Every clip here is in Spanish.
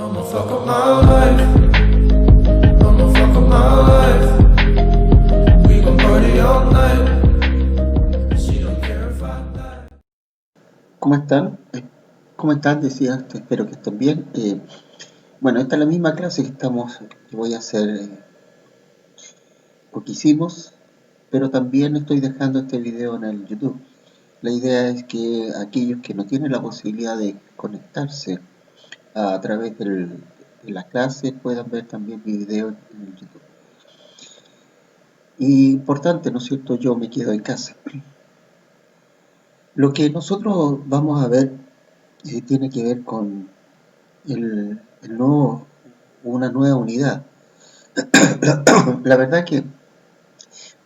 I'ma fuck up my life. I'ma fuck up my life. We gon' party all night. She don't care if I die. ¿Cómo están? ¿Cómo están? Decía, espero que estén bien. Bueno, esta es la misma clase que voy a hacer, o que hicimos, pero también estoy dejando este video en el YouTube. La idea es que aquellos que no tienen la posibilidad de conectarse a través de la clase puedan ver también mi video en el YouTube. Y importante, ¿no es cierto? Yo me quedo en casa. Lo que nosotros vamos a ver tiene que ver con el nuevo, una nueva unidad. La verdad que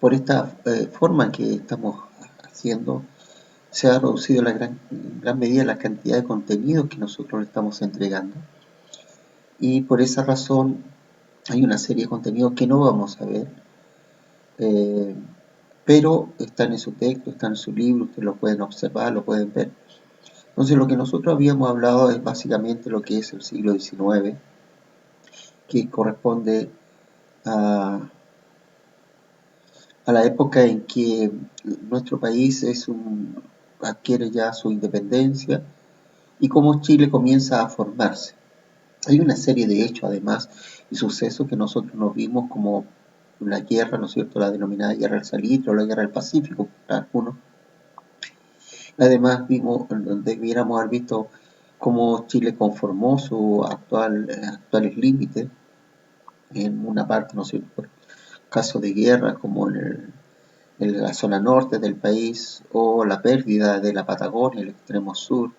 por esta forma que estamos haciendo, se ha reducido en gran medida la cantidad de contenido que nosotros le estamos entregando. Y por esa razón hay una serie de contenidos que no vamos a ver, eh, pero están en su texto, están en su libro, ustedes lo pueden observar, lo pueden ver. Entonces lo que nosotros habíamos hablado es básicamente lo que es el siglo XIX, que corresponde a, a la época en que nuestro país adquiere ya su independencia y cómo Chile comienza a formarse. Hay una serie de hechos, además, y sucesos que nosotros nos vimos como la guerra, ¿no es cierto?, la denominada Guerra del Salitre o la Guerra del Pacífico, para algunos. Además, debiéramos haber visto cómo Chile conformó sus actuales límites en una parte, ¿no es cierto?, por casos de guerra, como en la zona norte del país, o la pérdida de la Patagonia, el extremo sur,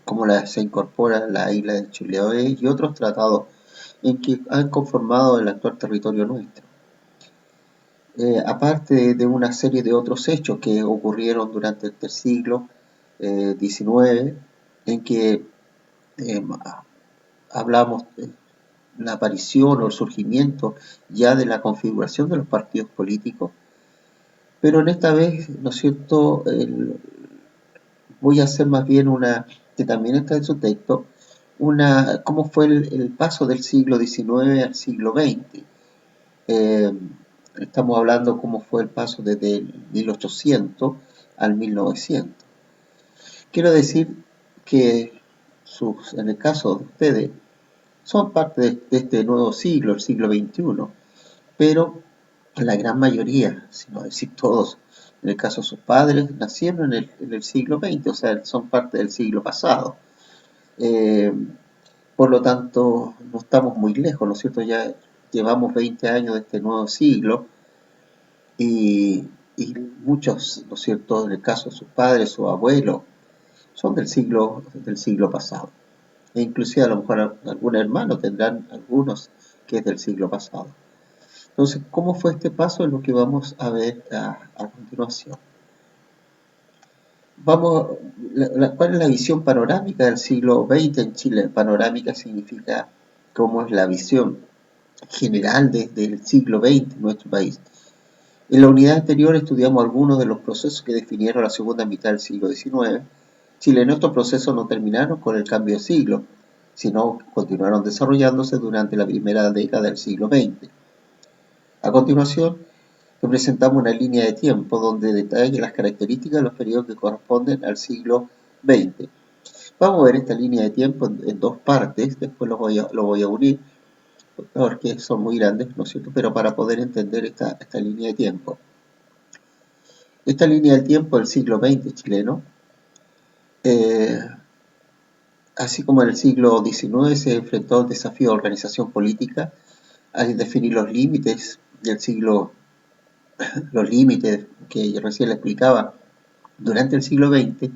cómo se incorpora la isla de Chiloé y otros tratados en que han conformado el actual territorio nuestro. Aparte de una serie de otros hechos que ocurrieron durante este siglo XIX, en que eh, hablamos de la aparición o el surgimiento ya de la configuración de los partidos políticos, pero en esta vez, ¿no es cierto?, voy a hacer más bien que también está en su texto, cómo fue el paso del siglo XIX al siglo XX. Eh, Estamos hablando cómo fue el paso desde el 1800 al 1900. Quiero decir que en el caso de ustedes son parte de este nuevo siglo, el siglo XXI, pero la gran mayoría, si no decir todos, en el caso de sus padres, nacieron en el siglo XX, o sea, son parte del siglo pasado. Eh, por lo tanto, no estamos muy lejos, ¿no es cierto? Ya llevamos 20 años de este nuevo siglo y muchos, ¿no es cierto?, en el caso de sus padres o abuelos, son del siglo pasado. E inclusive a lo mejor algún hermano tendrán algunos que es del siglo pasado. Entonces, ¿cómo fue este paso? Es lo que vamos a ver a continuación. ¿Cuál es la visión panorámica del siglo XX en Chile? Panorámica significa cómo es la visión general desde el siglo XX en nuestro país. En la unidad anterior estudiamos algunos de los procesos que definieron la segunda mitad del siglo XIX. Chile, en estos procesos no terminaron con el cambio de siglo, sino continuaron desarrollándose durante la primera década del siglo XX. A continuación, te presentamos una línea de tiempo donde detalla las características de los periodos que corresponden al siglo XX. Vamos a ver esta línea de tiempo en dos partes, después lo voy a unir, porque son muy grandes, ¿no es cierto?, pero para poder entender esta línea de tiempo. Esta línea del tiempo del siglo XX chileno, así como en el siglo XIX se enfrentó al desafío de organización política, al definir los límites los límites que recién le explicaba. Durante el siglo XX,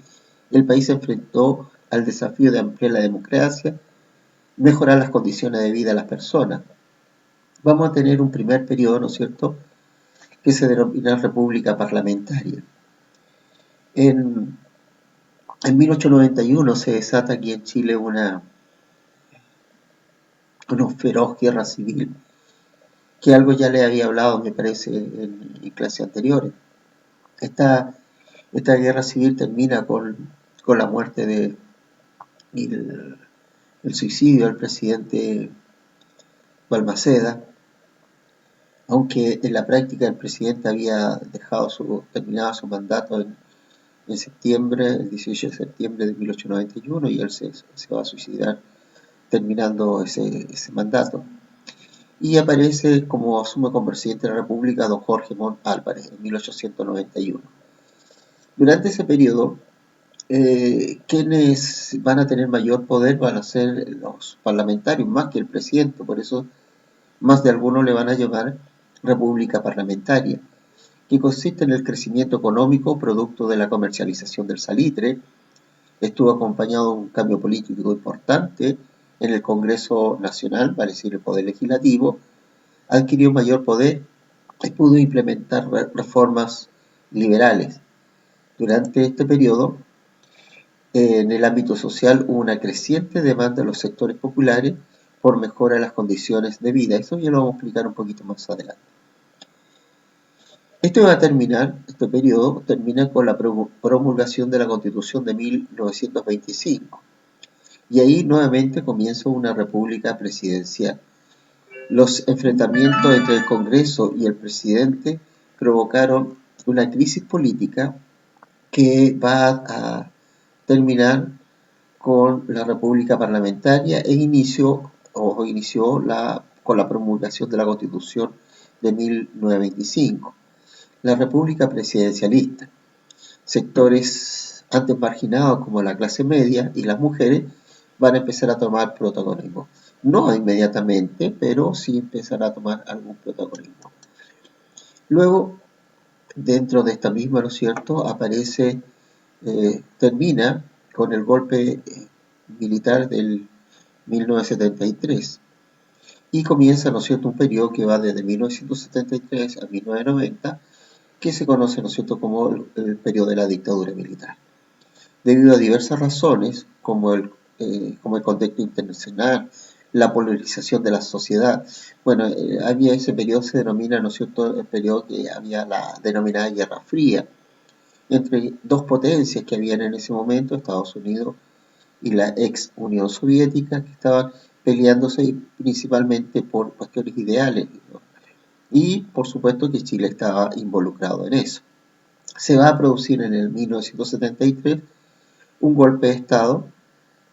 el país se enfrentó al desafío de ampliar la democracia, mejorar las condiciones de vida de las personas. Vamos a tener un primer periodo, ¿no es cierto?, que se denomina República Parlamentaria. En 1891 se desata aquí en Chile una feroz guerra civil, que algo ya le había hablado, me parece, en clases anteriores. Esta guerra civil termina con la muerte de el suicidio del presidente Balmaceda, aunque en la práctica el presidente había terminado su mandato en septiembre, el 18 de septiembre de 1891, y él se va a suicidar terminando ese mandato. Y aparece como asume como presidente de la República don Jorge Montt Álvarez en 1891. Durante ese periodo, quienes van a tener mayor poder van a ser los parlamentarios, más que el presidente, por eso más de algunos le van a llamar república parlamentaria, que consiste en el crecimiento económico producto de la comercialización del salitre. Estuvo acompañado de un cambio político importante en el Congreso Nacional, vale decir el Poder Legislativo, adquirió mayor poder y pudo implementar reformas liberales. Durante este periodo, en el ámbito social hubo una creciente demanda de los sectores populares por mejora de las condiciones de vida. Eso ya lo vamos a explicar un poquito más adelante. Este periodo termina con la promulgación de la Constitución de 1925. Y ahí nuevamente comienza una república presidencial. Los enfrentamientos entre el Congreso y el presidente provocaron una crisis política que va a terminar con la república parlamentaria inició con la promulgación de la Constitución de 1925. La república presidencialista. Sectores antes marginados como la clase media y las mujeres van a empezar a tomar protagonismo. No inmediatamente, pero sí empezará a tomar algún protagonismo. Luego, dentro de esta misma, ¿no es cierto?, termina con el golpe militar del 1973 y comienza, ¿no es cierto?, un periodo que va desde 1973 a 1990, que se conoce, ¿no es cierto?, como el periodo de la dictadura militar. Debido a diversas razones, como el contexto internacional, la polarización de la sociedad. Bueno, había ese periodo, se denomina, ¿no es cierto?, el periodo que había la denominada Guerra Fría, entre dos potencias que habían en ese momento, Estados Unidos y la ex Unión Soviética, que estaban peleándose principalmente por cuestiones ideales, ¿no? Y por supuesto que Chile estaba involucrado en eso. Se va a producir en el 1973 un golpe de Estado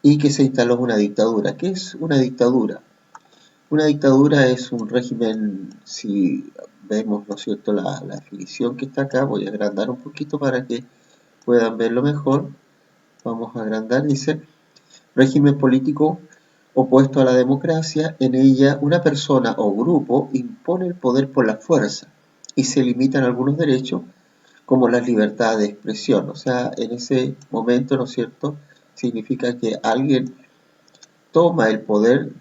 y que se instaló una dictadura. ¿Qué es una dictadura? Una dictadura es un régimen, si vemos, ¿no es cierto?, la definición que está acá, voy a agrandar un poquito para que puedan verlo mejor. Vamos a agrandar, dice, régimen político opuesto a la democracia. En ella una persona o grupo impone el poder por la fuerza y se limitan algunos derechos como las libertades de expresión. O sea, en ese momento, ¿no es cierto?, significa que alguien toma el poder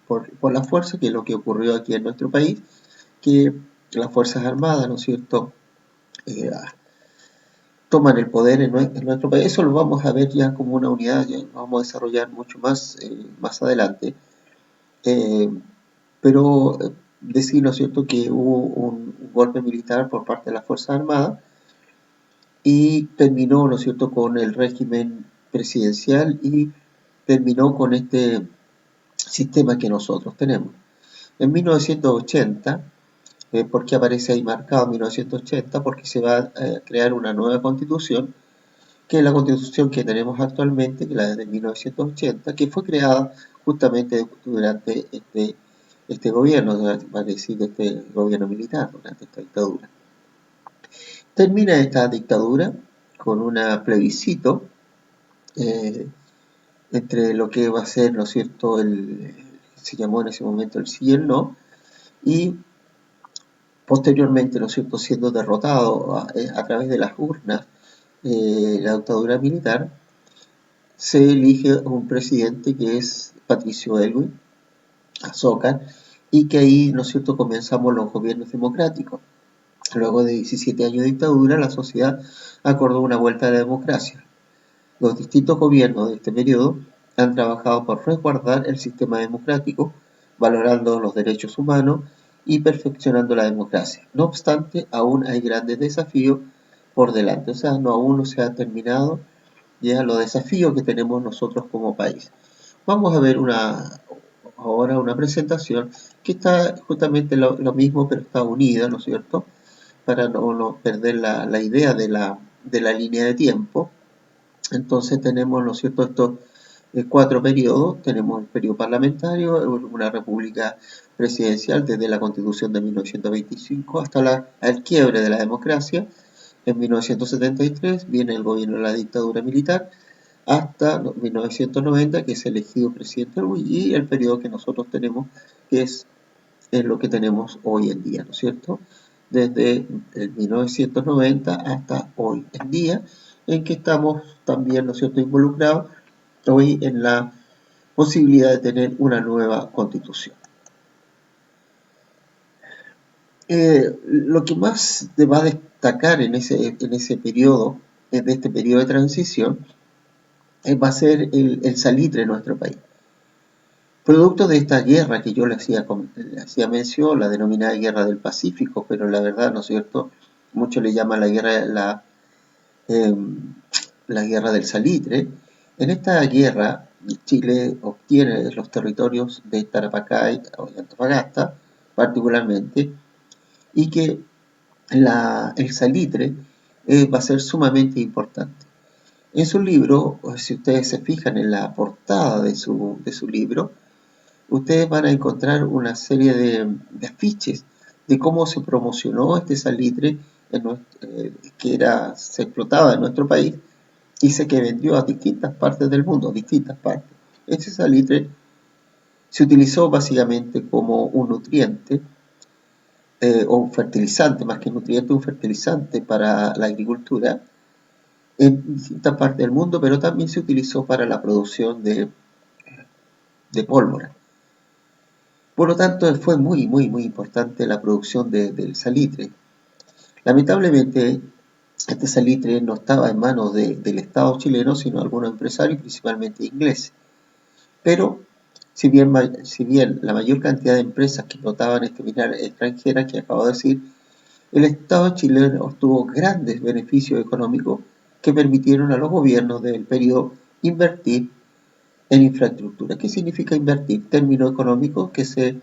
por la fuerza, que es lo que ocurrió aquí en nuestro país, que las Fuerzas Armadas, ¿no es cierto?, toman el poder en nuestro país. Eso lo vamos a ver ya como una unidad, ya lo vamos a desarrollar mucho más adelante. Pero decir, ¿no es cierto?, que hubo un golpe militar por parte de las Fuerzas Armadas y terminó, ¿no es cierto?, con el régimen presidencial y terminó con este sistema que nosotros tenemos. En 1980, ¿por qué aparece ahí marcado 1980? Porque se va a crear una nueva constitución, que es la constitución que tenemos actualmente, que es la de 1980, que fue creada justamente durante este gobierno, va a decir, este gobierno militar, durante esta dictadura. Termina esta dictadura con un plebiscito entre lo que va a ser, ¿no es cierto?, se llamó en ese momento el sí y el no, y posteriormente, ¿no es cierto?, siendo derrotado a través de las urnas la dictadura militar, se elige un presidente que es Patricio Aylwin, Azócar, y que ahí, ¿no es cierto?, comenzamos los gobiernos democráticos. Luego de 17 años de dictadura, la sociedad acordó una vuelta a la democracia. Los distintos gobiernos de este periodo han trabajado por resguardar el sistema democrático, valorando los derechos humanos y perfeccionando la democracia. No obstante, aún hay grandes desafíos por delante. O sea, aún no se ha terminado ya los desafíos que tenemos nosotros como país. Vamos a ver ahora una presentación que está justamente lo mismo, pero está unida, ¿no es cierto? Para no perder la idea de la línea de tiempo. Entonces tenemos, ¿no es cierto?, estos cuatro periodos. Tenemos el periodo parlamentario, una república presidencial desde la Constitución de 1925 hasta el quiebre de la democracia. En 1973 viene el gobierno de la dictadura militar hasta 1990, que es elegido presidente y el periodo que nosotros tenemos, que es lo que tenemos hoy en día, ¿no es cierto? Desde el 1990 hasta hoy en día, en que estamos también, ¿no es cierto?, involucrados hoy en la posibilidad de tener una nueva constitución. Lo que más va a destacar en ese periodo, en este periodo de transición, va a ser el salitre en nuestro país. Producto de esta guerra que yo le hacía mención, la denominada Guerra del Pacífico, pero la verdad, ¿no es cierto?, muchos le llaman la guerra del salitre. En esta guerra, Chile obtiene los territorios de Tarapacá y Antofagasta, particularmente, y que el salitre va a ser sumamente importante. En su libro, si ustedes se fijan en la portada de su libro, ustedes van a encontrar una serie de afiches de cómo se promocionó este salitre que se explotaba en nuestro país y que vendió a distintas partes del mundo, distintas partes. Este salitre se utilizó básicamente como un nutriente o un fertilizante, más que nutriente, un fertilizante para la agricultura en distintas partes del mundo, pero también se utilizó para la producción de pólvora. Por lo tanto, fue muy importante la producción del salitre. Lamentablemente, este salitre no estaba en manos del Estado chileno, sino de algunos empresarios, principalmente ingleses. Pero, si bien la mayor cantidad de empresas que explotaban este mineral extranjera que acabo de decir, el Estado chileno obtuvo grandes beneficios económicos que permitieron a los gobiernos del periodo invertir en infraestructura. ¿Qué significa invertir? Término económico que se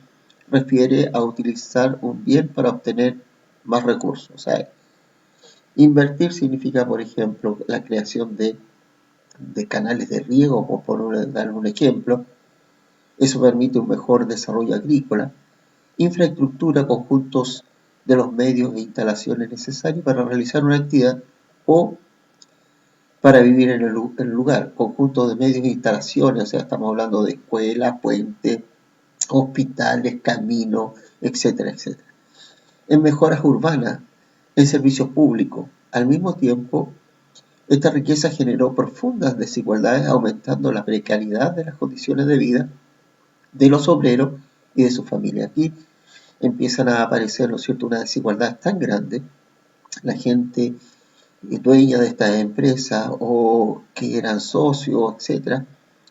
refiere a utilizar un bien para obtener más recursos. O sea, invertir significa, por ejemplo, la creación de canales de riego, por dar un ejemplo. Eso permite un mejor desarrollo agrícola. Infraestructura, conjuntos de los medios e instalaciones necesarios para realizar una actividad o para vivir en el lugar, conjunto de medios e instalaciones, o sea, estamos hablando de escuelas, puentes, hospitales, caminos, etcétera, etcétera. En mejoras urbanas, en servicios públicos. Al mismo tiempo, esta riqueza generó profundas desigualdades, aumentando la precariedad de las condiciones de vida de los obreros y de sus familias. Aquí empiezan a aparecer, ¿no es cierto?, una desigualdad tan grande. La gente dueña de estas empresas o que eran socios, etcétera,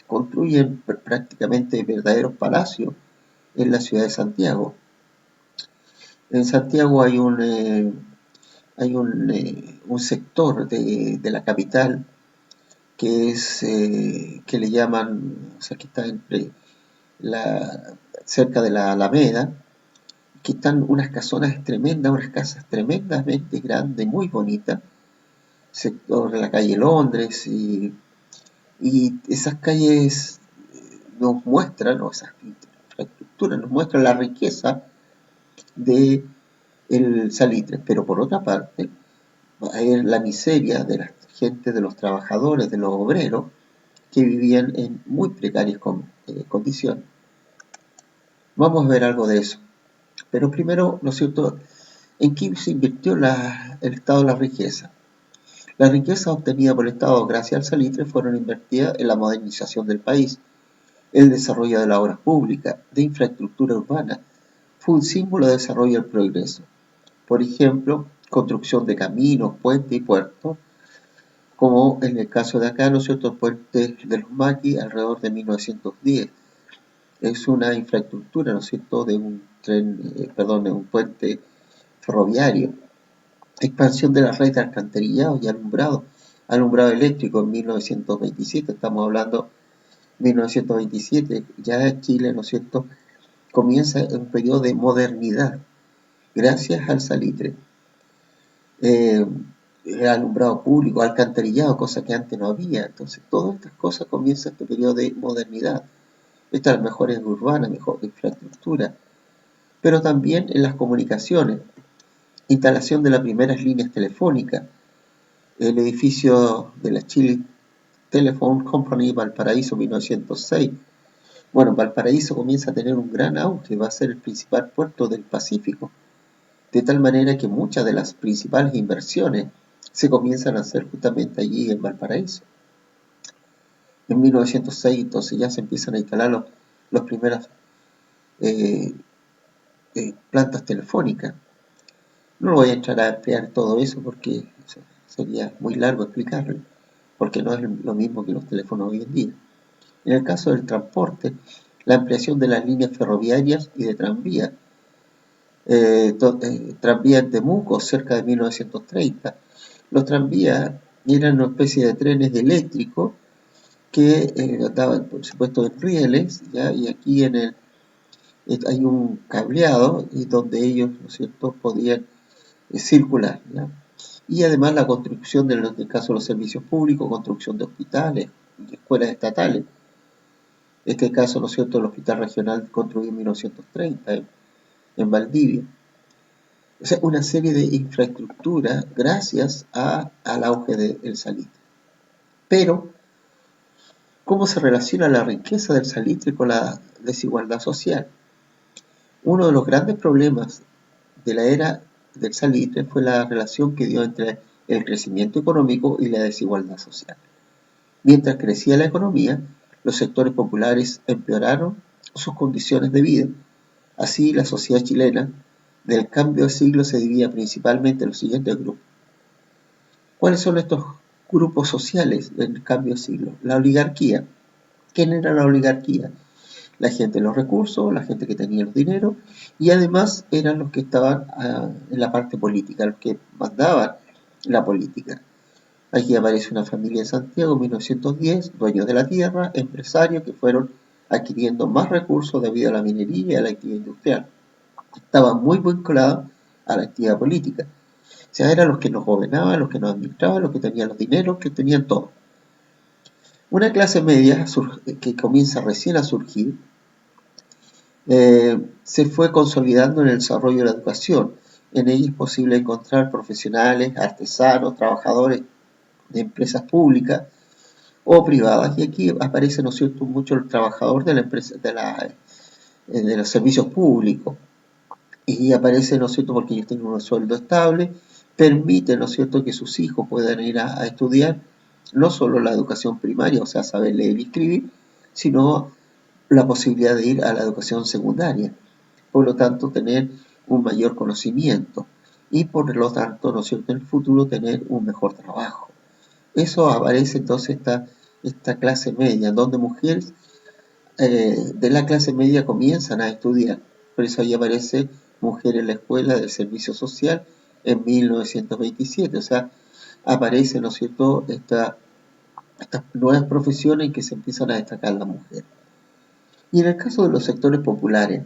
construyen prácticamente verdaderos palacios en la ciudad de Santiago. En Santiago hay un sector de la capital que le llaman, o sea, que está cerca de la Alameda, que están unas casonas tremendas, unas casas tremendamente grandes, muy bonitas, sector de la calle Londres, y esas calles nos muestran, o esas infraestructuras nos muestran la riqueza del salitre, pero por otra parte, hay la miseria de la gente, de los trabajadores, de los obreros, que vivían en muy precarias condiciones. Vamos a ver algo de eso. Pero primero, ¿no es cierto?, ¿en qué se invirtió el Estado de la riqueza? Las riquezas obtenidas por el Estado gracias al salitre fueron invertidas en la modernización del país, el desarrollo de las obras públicas, de infraestructura urbana. Fue un símbolo de desarrollo y el progreso. Por ejemplo, construcción de caminos, puentes y puertos, como en el caso de acá, ¿no es cierto?, el puente de los Maquis alrededor de 1910. Es una infraestructura, ¿no es cierto?, de un puente ferroviario. Expansión de la red de alcantarillado y alumbrado eléctrico en 1927, estamos hablando 1927, ya Chile, ¿no es cierto?, comienza un periodo de modernidad gracias al salitre. Eh, Alumbrado público, alcantarillado, cosa que antes no había. Entonces, todas estas cosas comienzan este periodo de modernidad. Estas mejores urbanas, mejor infraestructura, pero también en las comunicaciones, instalación de las primeras líneas telefónicas, el edificio de la Chile Telephone Company Valparaíso 1906. Bueno, Valparaíso comienza a tener un gran auge, va a ser el principal puerto del Pacífico, de tal manera que muchas de las principales inversiones se comienzan a hacer justamente allí en Valparaíso. En 1906 entonces ya se empiezan a instalar los primeras eh, plantas telefónicas. No voy a entrar a ampliar todo eso porque sería muy largo explicarlo, porque no es lo mismo que los teléfonos hoy en día. En el caso del transporte, la ampliación de las líneas ferroviarias y de tranvía. Tranvía en Temuco, cerca de 1930. Los tranvías eran una especie de trenes eléctricos que andaban, por supuesto, en rieles, ¿ya? Y aquí hay un cableado y donde ellos, ¿no es cierto?, podían circular, ¿ya? Y además la construcción, en el caso de los servicios públicos, construcción de hospitales y escuelas estatales. En este caso, ¿no es cierto?, el Hospital Regional construido en 1930 en Valdivia. O sea, una serie de infraestructuras gracias al auge del salitre. Pero, ¿cómo se relaciona la riqueza del salitre con la desigualdad social? Uno de los grandes problemas de la era del salitre fue la relación que dio entre el crecimiento económico y la desigualdad social. Mientras crecía la economía, los sectores populares empeoraron sus condiciones de vida. Así, la sociedad chilena del cambio de siglo se dividía principalmente en los siguientes grupos. ¿Cuáles son estos grupos sociales del cambio de siglo? La oligarquía. ¿Quién era la oligarquía? La gente de los recursos, la gente que tenía los dineros, y además eran los que estaban en la parte política, los que mandaban la política. Aquí aparece una familia de Santiago en 1910, dueños de la tierra, empresarios que fueron adquiriendo más recursos debido a la minería y a la actividad industrial. Estaban muy vinculados a la actividad política. O sea, eran los que nos gobernaban, los que nos administraban, los que tenían los dineros, que tenían todo. Una clase media que comienza recién a surgir se fue consolidando en el desarrollo de la educación. En ella es posible encontrar profesionales, artesanos, trabajadores de empresas públicas o privadas. Y aquí aparece, ¿no es cierto?, mucho el trabajador de la empresa, de los servicios públicos. Y aparece, ¿no es cierto?, porque ellos tienen un sueldo estable, permite, ¿no es cierto?, que sus hijos puedan ir a estudiar no solo la educación primaria, o sea, saber leer y escribir, sino la posibilidad de ir a la educación secundaria. Por lo tanto, tener un mayor conocimiento y por lo tanto, ¿no es cierto?, en el futuro tener un mejor trabajo. Eso aparece entonces esta clase media, donde mujeres de la clase media comienzan a estudiar. Por eso ahí aparece Mujer en la Escuela del Servicio Social en 1927. O sea, aparecen, ¿no es cierto?, estas nuevas profesiones en que se empiezan a destacar las mujeres. Y en el caso de los sectores populares,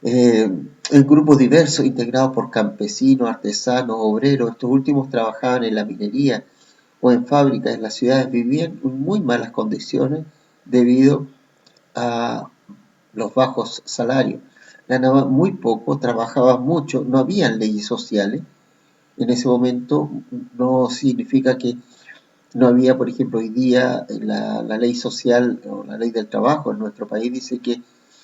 el grupo diverso integrado por campesinos, artesanos, obreros, estos últimos trabajaban en la minería o en fábricas en las ciudades, vivían en muy malas condiciones debido a los bajos salarios. Ganaban muy poco, trabajaban mucho, no habían leyes sociales. En ese momento no significa que no había, por ejemplo, hoy día la ley social o la ley del trabajo en nuestro país dice que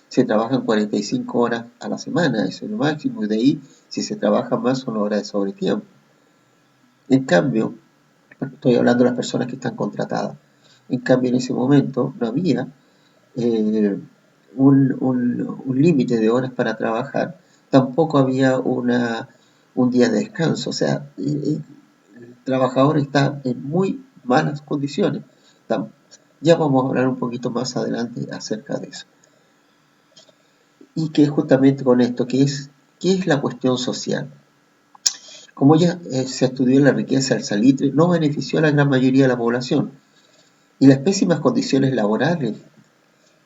se trabajan 45 horas a la semana, eso es lo máximo, y de ahí, si se trabaja más, son horas de sobretiempo. En cambio, estoy hablando de las personas que están contratadas, en cambio en ese momento no había un límite de horas para trabajar, tampoco había un día de descanso, o sea, el trabajador está en muy malas condiciones. Ya vamos a hablar un poquito más adelante acerca de eso. Y que justamente con esto, ¿qué es la cuestión social? Como ya se estudió la riqueza del salitre, no benefició a la gran mayoría de la población. Y las pésimas condiciones laborales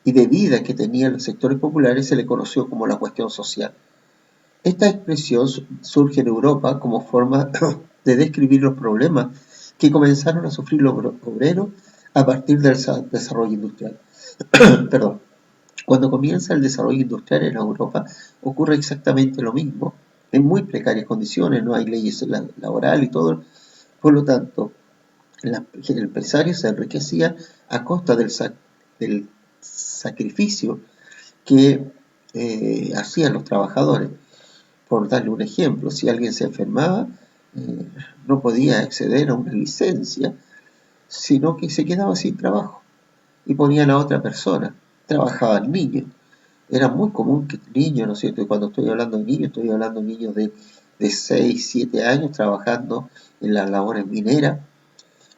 y de vida que tenían los sectores populares se le conoció como la cuestión social. Esta expresión surge en Europa como forma de describir los problemas que comenzaron a sufrir los obreros a partir del desarrollo industrial. Perdón. Cuando comienza el desarrollo industrial en Europa ocurre exactamente lo mismo, en muy precarias condiciones, no hay leyes laborales y todo. Por lo tanto, el empresario se enriquecía a costa del sacrificio que hacían los trabajadores. Por darle un ejemplo, si alguien se enfermaba, eh, no podía acceder a una licencia, sino que se quedaba sin trabajo y ponían a otra persona. Trabajaban niños. Era muy común que niños, ¿no es cierto? Y cuando estoy hablando de niños, estoy hablando de niños de 6, 7 años trabajando en las labores mineras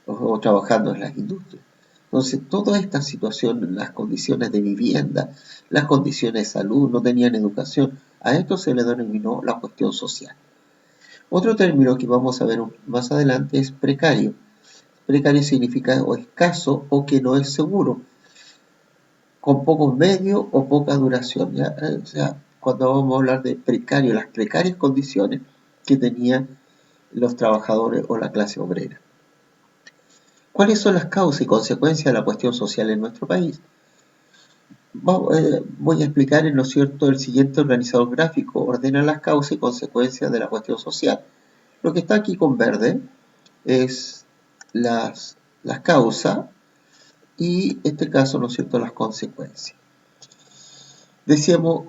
o trabajando en las industrias. Entonces, toda esta situación, las condiciones de vivienda, las condiciones de salud, no tenían educación, a esto se le denominó la cuestión social. Otro término que vamos a ver más adelante es precario. Precario significa o escaso o que no es seguro, con pocos medios o poca duración. ¿Ya? O sea, cuando vamos a hablar de precario, las precarias condiciones que tenían los trabajadores o la clase obrera. ¿Cuáles son las causas y consecuencias de la cuestión social en nuestro país? Voy a explicar, ¿no es cierto?, el siguiente organizador gráfico ordena las causas y consecuencias de la cuestión social. Lo que está aquí con verde es las causas y, en este caso, ¿no es cierto?, las consecuencias. Decíamos,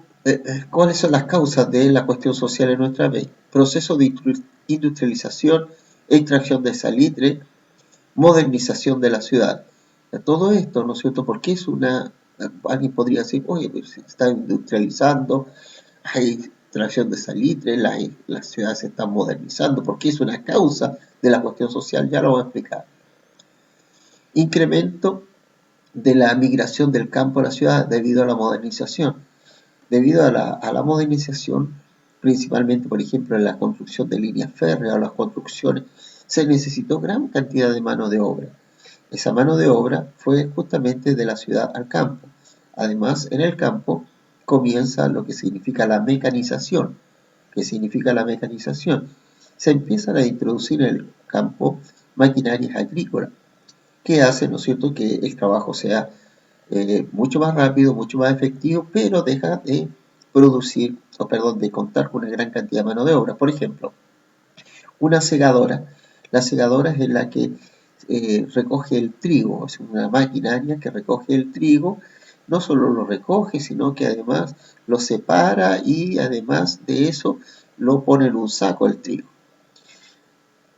¿cuáles son las causas de la cuestión social en nuestra país? Proceso de industrialización, extracción de salitre, modernización de la ciudad. Todo esto, ¿no es cierto?, porque es alguien podría decir, oye, pues se está industrializando, hay extracción de salitre, las ciudades se están modernizando, porque es una causa de la cuestión social, ya lo voy a explicar. Incremento de la migración del campo a la ciudad debido a la modernización. Debido a la modernización, principalmente, por ejemplo, en la construcción de líneas férreas o las construcciones, se necesitó gran cantidad de mano de obra. Esa mano de obra fue justamente de la ciudad al campo. Además, en el campo comienza lo que significa la mecanización. ¿Qué significa la mecanización? Se empiezan a introducir en el campo maquinarias agrícolas que hacen, ¿no es cierto?, que el trabajo sea mucho más rápido, mucho más efectivo, pero deja de producir, de contar con una gran cantidad de mano de obra. Por ejemplo, una segadora. La segadora es la que recoge el trigo, es una maquinaria que recoge el trigo, no solo lo recoge, sino que además lo separa y además de eso lo pone en un saco el trigo.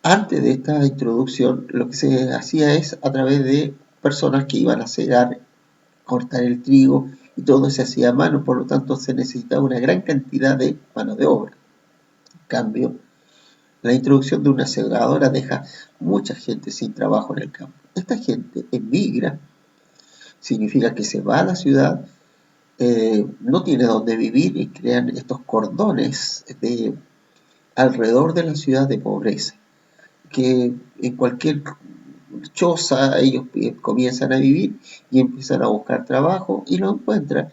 Antes de esta introducción, lo que se hacía es a través de personas que iban a segar, cortar el trigo y todo se hacía a mano, por lo tanto se necesitaba una gran cantidad de mano de obra. En cambio, la introducción de una segadora deja mucha gente sin trabajo en el campo. Esta gente emigra, significa que se va a la ciudad, no tiene dónde vivir y crean estos cordones alrededor de la ciudad de pobreza, que en cualquier choza ellos comienzan a vivir y empiezan a buscar trabajo y lo encuentran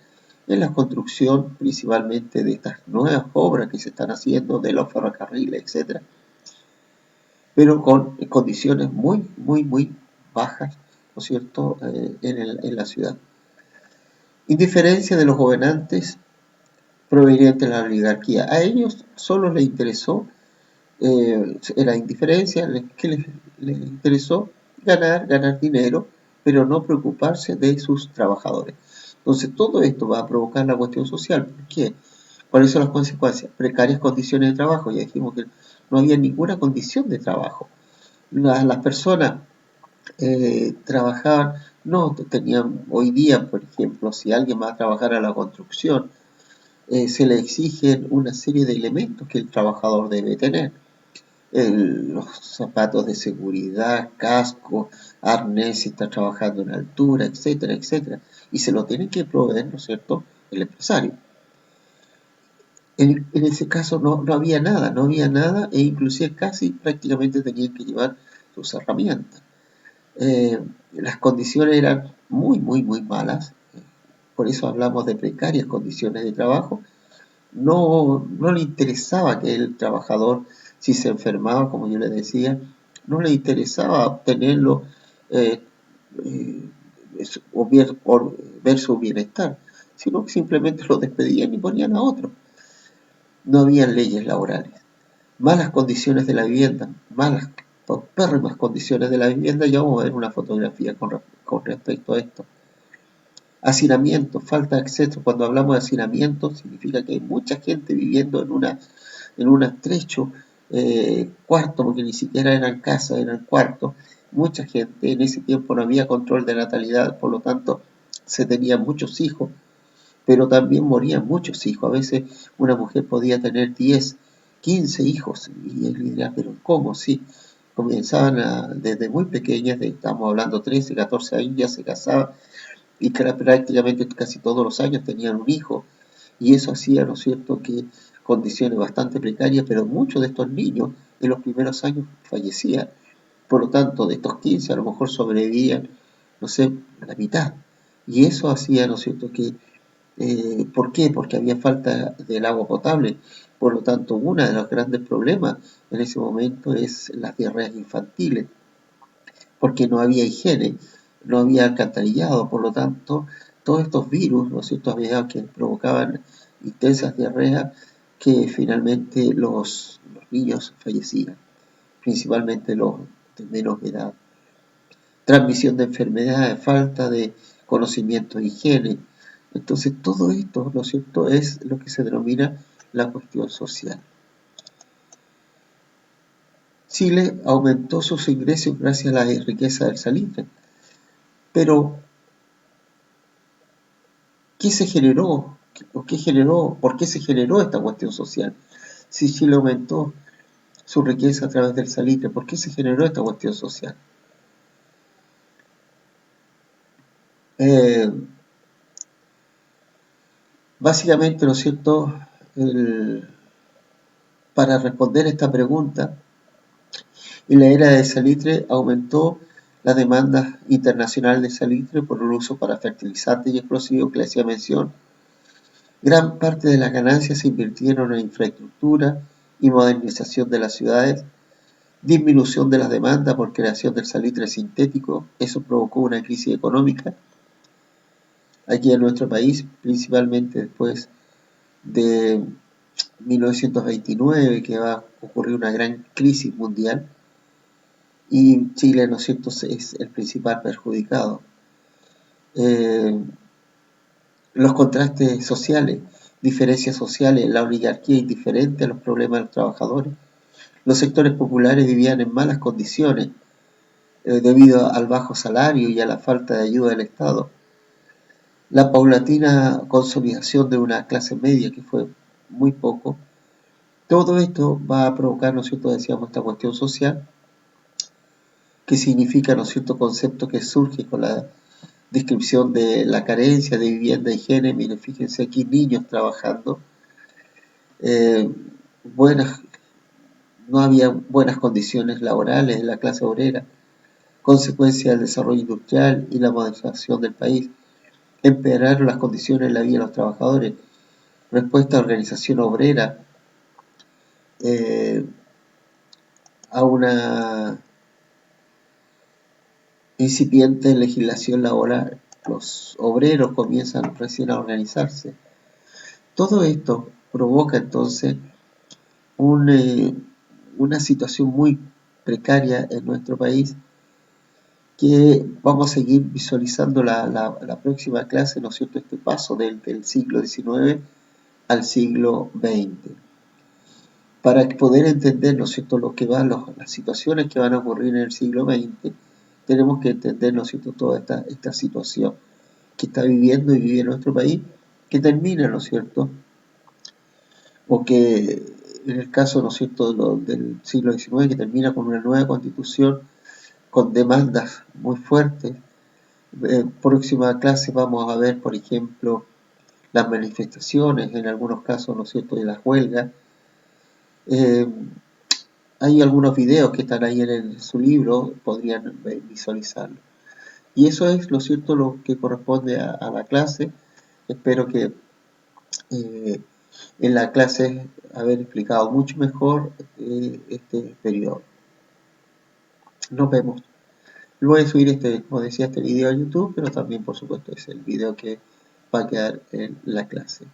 en la construcción principalmente de estas nuevas obras que se están haciendo, de los ferrocarriles, etc. Pero con condiciones muy, muy, muy bajas, ¿no es cierto?, en la ciudad. Indiferencia de los gobernantes provenientes de la oligarquía. A ellos solo les interesó era indiferencia, que les interesó ganar dinero, pero no preocuparse de sus trabajadores. Entonces todo esto va a provocar la cuestión social. ¿Por qué? ¿Cuáles son las consecuencias? Precarias condiciones de trabajo. Ya dijimos que no había ninguna condición de trabajo. Las personas trabajaban, no tenían, hoy día, por ejemplo, si alguien va a trabajar a la construcción, se le exigen una serie de elementos que el trabajador debe tener. Los zapatos de seguridad, casco, arnés si está trabajando en altura, etcétera, etcétera. Y se lo tiene que proveer, ¿no es cierto?, el empresario. En ese caso no había nada e inclusive casi prácticamente tenían que llevar sus herramientas. Las condiciones eran muy, muy, muy malas, por eso hablamos de precarias condiciones de trabajo. No le interesaba que el trabajador, si se enfermaba, como yo le decía, no le interesaba obtenerlo eh, eh, por ver su bienestar, sino que simplemente lo despedían y ponían a otro. No había leyes laborales, malas condiciones de la vivienda, malas, paupérrimas condiciones de la vivienda. Ya vamos a ver una fotografía con respecto a esto. Hacinamiento, falta de acceso. Cuando hablamos de hacinamiento, significa que hay mucha gente viviendo en un estrecho cuarto, porque ni siquiera eran casas, eran cuartos. Mucha gente, en ese tiempo no había control de natalidad, por lo tanto se tenían muchos hijos, pero también morían muchos hijos. A veces una mujer podía tener 10, 15 hijos, y él diría, pero ¿cómo? Sí, comenzaban desde muy pequeñas, estamos hablando 13, 14 años, ya se casaban, y que prácticamente casi todos los años tenían un hijo, y eso hacía, ¿no es cierto?, que condiciones bastante precarias, pero muchos de estos niños en los primeros años fallecían. Por lo tanto, de estos 15 a lo mejor sobrevivían, no sé, la mitad. Y eso hacía, ¿no es cierto?, que, ¿por qué? Porque había falta del agua potable. Por lo tanto, uno de los grandes problemas en ese momento es las diarreas infantiles, porque no había higiene, no había alcantarillado, por lo tanto, todos estos virus, ¿no es cierto?, había que provocaban intensas diarreas que finalmente los niños fallecían, principalmente los de menos edad. Transmisión de enfermedades, falta de conocimiento de higiene. Entonces, todo esto, ¿no es cierto?, es lo que se denomina la cuestión social. Chile aumentó sus ingresos gracias a la riqueza del salitre, pero ¿qué se generó? ¿Qué generó? ¿Por qué se generó esta cuestión social? Si Chile aumentó su riqueza a través del salitre, ¿por qué se generó esta cuestión social? Eh, Básicamente, ¿no es cierto?, para responder esta pregunta, en la era del salitre aumentó la demanda internacional de salitre por el uso para fertilizantes y explosivos que le hacía mención. Gran parte de las ganancias se invirtieron en infraestructura y modernización de las ciudades, disminución de las demandas por creación del salitre sintético. Eso provocó una crisis económica aquí en nuestro país, principalmente después de 1929, que va a ocurrir una gran crisis mundial, y Chile, ¿no es cierto?, es el principal perjudicado. Los contrastes sociales, diferencias sociales, la oligarquía indiferente a los problemas de los trabajadores. Los sectores populares vivían en malas condiciones debido al bajo salario y a la falta de ayuda del Estado. La paulatina consolidación de una clase media, que fue muy poco. Todo esto va a provocar, ¿no es cierto?, decíamos, esta cuestión social, que significa, ¿no es cierto?, concepto que surge con la descripción de la carencia de vivienda y higiene. Miren, fíjense aquí, niños trabajando, eh, buenas, no había buenas condiciones laborales en la clase obrera, consecuencia del desarrollo industrial y la modernización del país, empeoraron las condiciones en la vida de los trabajadores, respuesta a organización obrera, eh, a una incipiente legislación laboral. Los obreros comienzan recién a organizarse. Todo esto provoca entonces una situación muy precaria en nuestro país, que vamos a seguir visualizando la próxima clase, ¿no es cierto?, este paso del siglo XIX al siglo XX. Para poder entender, ¿no es cierto?, las situaciones que van a ocurrir en el siglo XX, tenemos que entender, ¿no es cierto?, toda esta situación que está viviendo y vive nuestro país, que termina, ¿no es cierto?, o que en el caso, ¿no es cierto?, del siglo XIX, que termina con una nueva constitución con demandas muy fuertes. Próxima clase vamos a ver, por ejemplo, las manifestaciones, en algunos casos, ¿no es cierto?, de las huelgas. hay algunos videos que están ahí en su libro, podrían visualizarlo. Y eso es, lo cierto, lo que corresponde a la clase. Espero que eh, en la clase haber explicado mucho mejor este periodo. Nos vemos. Voy a subir como decía, este video a YouTube, pero también por supuesto es el video que va a quedar en la clase.